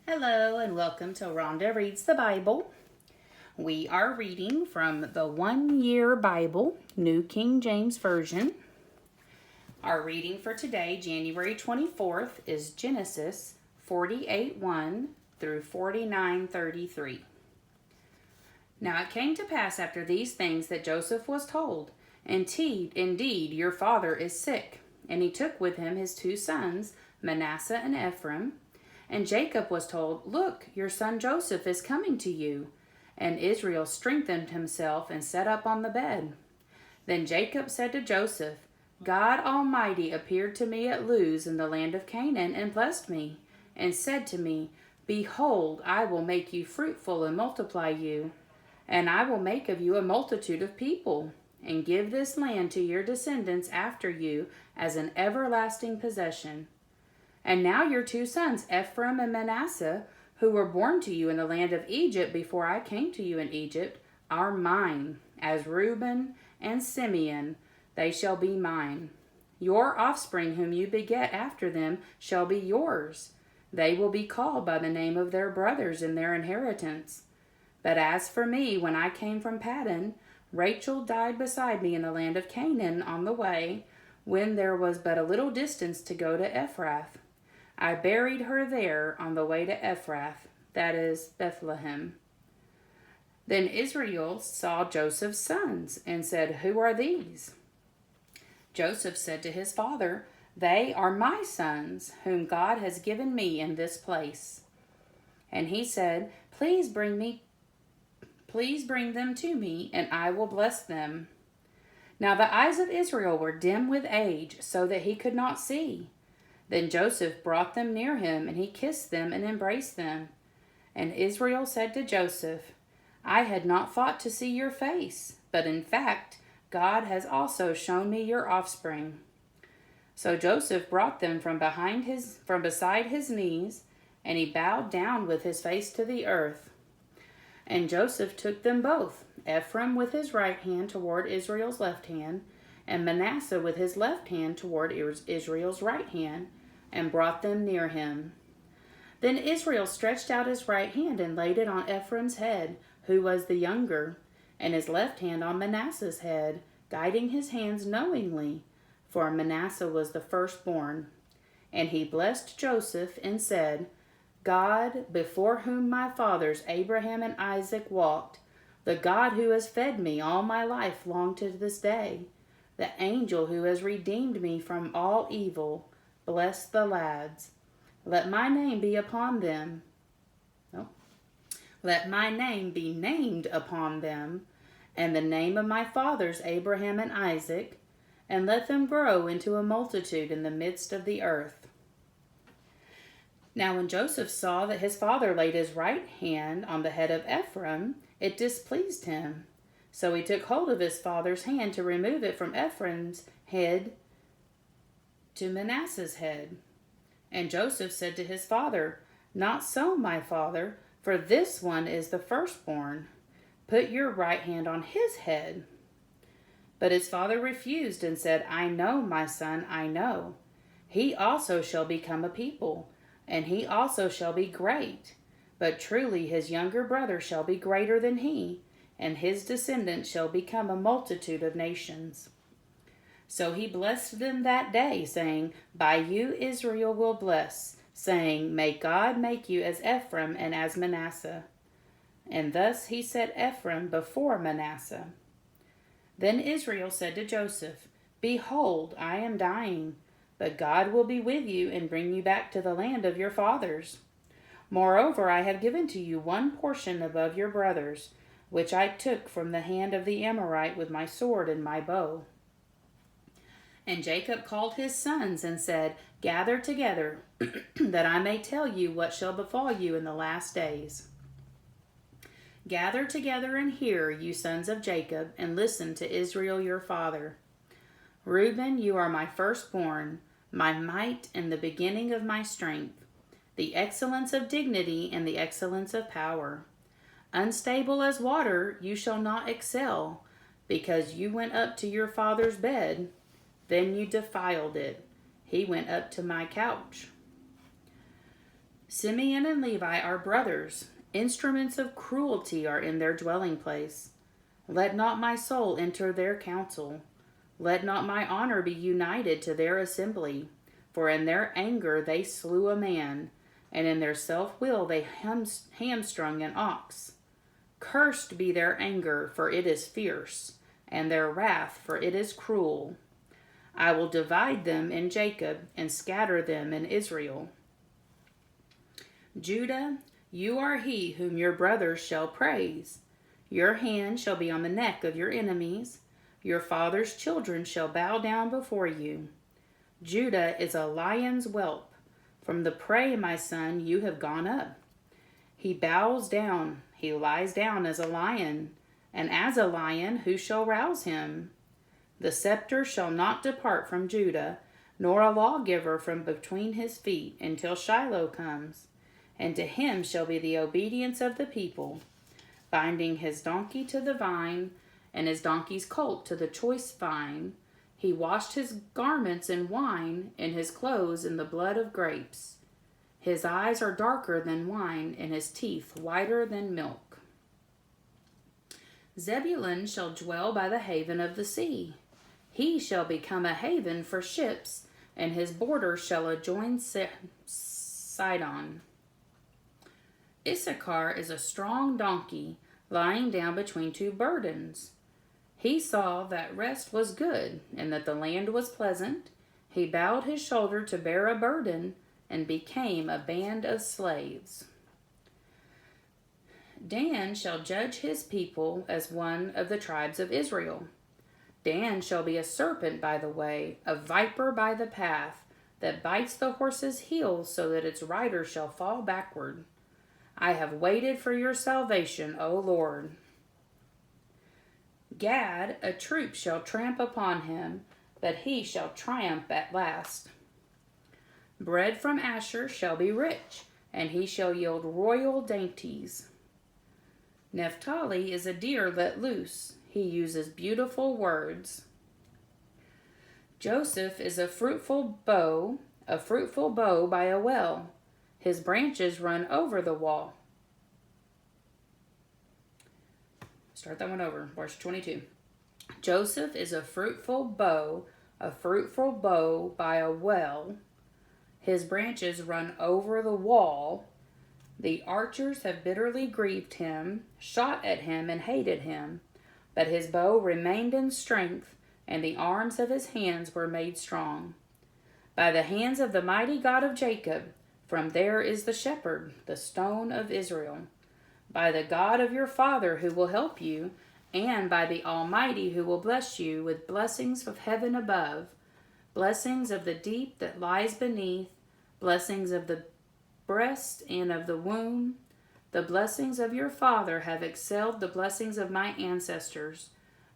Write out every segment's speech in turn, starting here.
Hello and welcome to Rhonda Reads the Bible. We are reading from the 1 Year Bible, New King James Version. Our reading for today, January 24th, is Genesis 48:1 through 49:33. Now it came to pass after these things that Joseph was told, Indeed, your father is sick. And he took with him his 2 sons, Manasseh and Ephraim. And Jacob was told, Look, your son Joseph is coming to you. And Israel strengthened himself and sat up on the bed. Then Jacob said to Joseph, God Almighty appeared to me at Luz in the land of Canaan and blessed me, and said to me, Behold, I will make you fruitful and multiply you, and I will make of you a multitude of people, and give this land to your descendants after you as an everlasting possession. And now your 2 sons, Ephraim and Manasseh, who were born to you in the land of Egypt before I came to you in Egypt, are mine. As Reuben and Simeon, they shall be mine. Your offspring whom you beget after them shall be yours. They will be called by the name of their brothers in their inheritance. But as for me, when I came from Paddan, Rachel died beside me in the land of Canaan on the way, when there was but a little distance to go to Ephrath. I buried her there on the way to Ephrath, that is, Bethlehem. Then Israel saw Joseph's sons and said, Who are these? Joseph said to his father, They are my sons, whom God has given me in this place. And he said, Please bring them to me, and I will bless them. Now the eyes of Israel were dim with age, so that he could not see. Then Joseph brought them near him, and he kissed them and embraced them. And Israel said to Joseph, I had not thought to see your face, but in fact God has also shown me your offspring. So Joseph brought them from beside his knees, and he bowed down with his face to the earth. And Joseph took them both, Ephraim with his right hand toward Israel's left hand, and Manasseh with his left hand toward Israel's right hand, and brought them near him. Then Israel stretched out his right hand and laid it on Ephraim's head, who was the younger, and his left hand on Manasseh's head, guiding his hands knowingly, for Manasseh was the firstborn. And he blessed Joseph and said, God, before whom my fathers Abraham and Isaac walked, the God who has fed me all my life long to this day, the angel who has redeemed me from all evil, bless the lads. Let my name be upon them. Let my name be named upon them, and the name of my fathers Abraham and Isaac, and let them grow into a multitude in the midst of the earth. Now when Joseph saw that his father laid his right hand on the head of Ephraim, it displeased him. So he took hold of his father's hand to remove it from Ephraim's head to Manasseh's head. And Joseph said to his father, Not so, my father, for this one is the firstborn. Put your right hand on his head. But his father refused and said, I know, my son, I know. He also shall become a people, and he also shall be great. But truly his younger brother shall be greater than he, and his descendants shall become a multitude of nations. So he blessed them that day, saying, By you Israel will bless, saying, May God make you as Ephraim and as Manasseh. And thus he set Ephraim before Manasseh. Then Israel said to Joseph, Behold, I am dying, but God will be with you and bring you back to the land of your fathers. Moreover, I have given to you one portion above your brothers, which I took from the hand of the Amorite with my sword and my bow. And Jacob called his sons and said, Gather together, that I may tell you what shall befall you in the last days. Gather together and hear, you sons of Jacob, and listen to Israel your father. Reuben, you are my firstborn, my might and the beginning of my strength, the excellence of dignity and the excellence of power. Unstable as water, you shall not excel, because you went up to your father's bed. Then you defiled it. He went up to my couch. Simeon and Levi are brothers. Instruments of cruelty are in their dwelling place. Let not my soul enter their council. Let not my honor be united to their assembly. For in their anger they slew a man, and in their self-will they hamstrung an ox. Cursed be their anger, for it is fierce, and their wrath, for it is cruel. I will divide them in Jacob, and scatter them in Israel. Judah, you are he whom your brothers shall praise. Your hand shall be on the neck of your enemies. Your father's children shall bow down before you. Judah is a lion's whelp. From the prey, my son, you have gone up. He bows down, he lies down as a lion, and as a lion, who shall rouse him? The scepter shall not depart from Judah, nor a lawgiver from between his feet, until Shiloh comes. And to him shall be the obedience of the people, binding his donkey to the vine, and his donkey's colt to the choice vine. He washed his garments in wine, and his clothes in the blood of grapes. His eyes are darker than wine, and his teeth whiter than milk. Zebulun shall dwell by the haven of the sea. He shall become a haven for ships, and his border shall adjoin Sidon. Issachar is a strong donkey, lying down between two burdens. He saw that rest was good, and that the land was pleasant. He bowed his shoulder to bear a burden, and became a band of slaves. Dan shall judge his people as one of the tribes of Israel. Dan shall be a serpent by the way, a viper by the path, that bites the horse's heels so that its rider shall fall backward. I have waited for your salvation, O Lord. Gad, a troop shall tramp upon him, but he shall triumph at last. Bread from Asher shall be rich, and he shall yield royal dainties. Naphtali is a deer let loose. He uses beautiful words. Joseph is a fruitful bow by a well. His branches run over the wall. Start that one over, verse 22. Joseph is a fruitful bow by a well. His branches run over the wall. The archers have bitterly grieved him, shot at him, and hated him. But his bow remained in strength, and the arms of his hands were made strong. By the hands of the mighty God of Jacob, from there is the shepherd, the stone of Israel. By the God of your father who will help you, and by the Almighty who will bless you with blessings of heaven above, blessings of the deep that lies beneath, blessings of the breast and of the womb. The blessings of your father have excelled the blessings of my ancestors,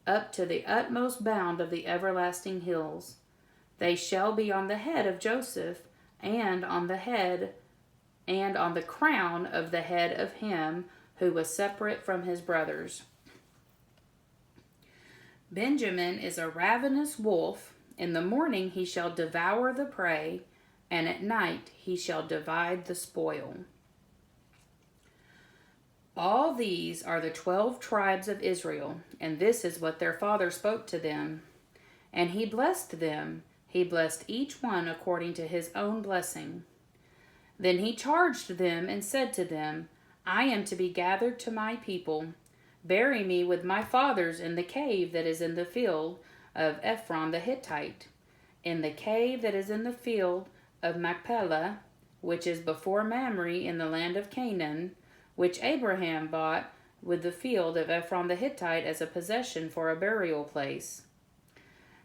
up to the utmost bound of the everlasting hills. They shall be on the head of Joseph, and on the crown of the head of him who was separate from his brothers. Benjamin is a ravenous wolf. In the morning he shall devour the prey, and at night he shall divide the spoil. All these are the 12 tribes of Israel, and this is what their father spoke to them. And he blessed them. He blessed each one according to his own blessing. Then he charged them and said to them, I am to be gathered to my people. Bury me with my fathers in the cave that is in the field of Ephron the Hittite, in the cave that is in the field of Machpelah, which is before Mamre in the land of Canaan, which Abraham bought with the field of Ephron the Hittite as a possession for a burial place.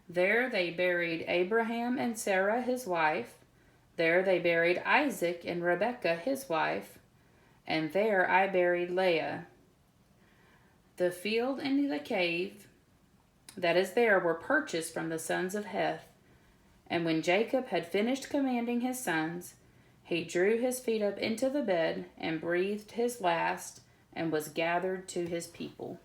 There they buried Abraham and Sarah his wife. There they buried Isaac and Rebekah his wife. And there I buried Leah. The field and the cave that is there were purchased from the sons of Heth. And when Jacob had finished commanding his sons, he drew his feet up into the bed and breathed his last and was gathered to his people.